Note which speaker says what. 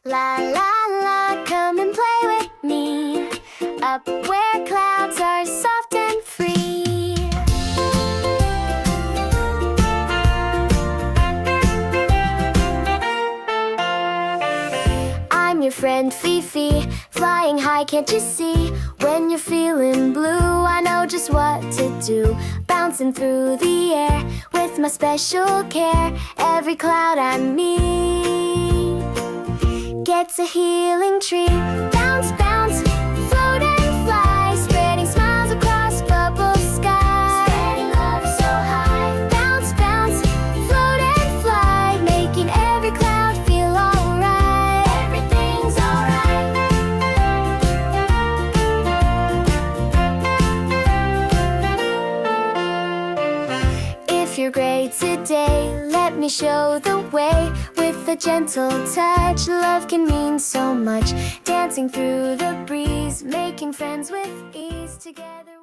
Speaker 1: La la la, come and play with me, up where clouds are soft and free. I'm your friend FeeFee, flying high, can't you see? When you're feeling blue, I know just what to do. Bouncing through the air with my special care. Every cloud I meet gets a healing tree. Bounce, bounce, float and fly, spreading smiles across bubble skies. Spreading love so high. Bounce, bounce, float and fly, making every cloud feel alright. Everything's alright. If you're great today, let me show the way. With a gentle touch, love can mean so much. Dancing through the breeze, making friends with ease together.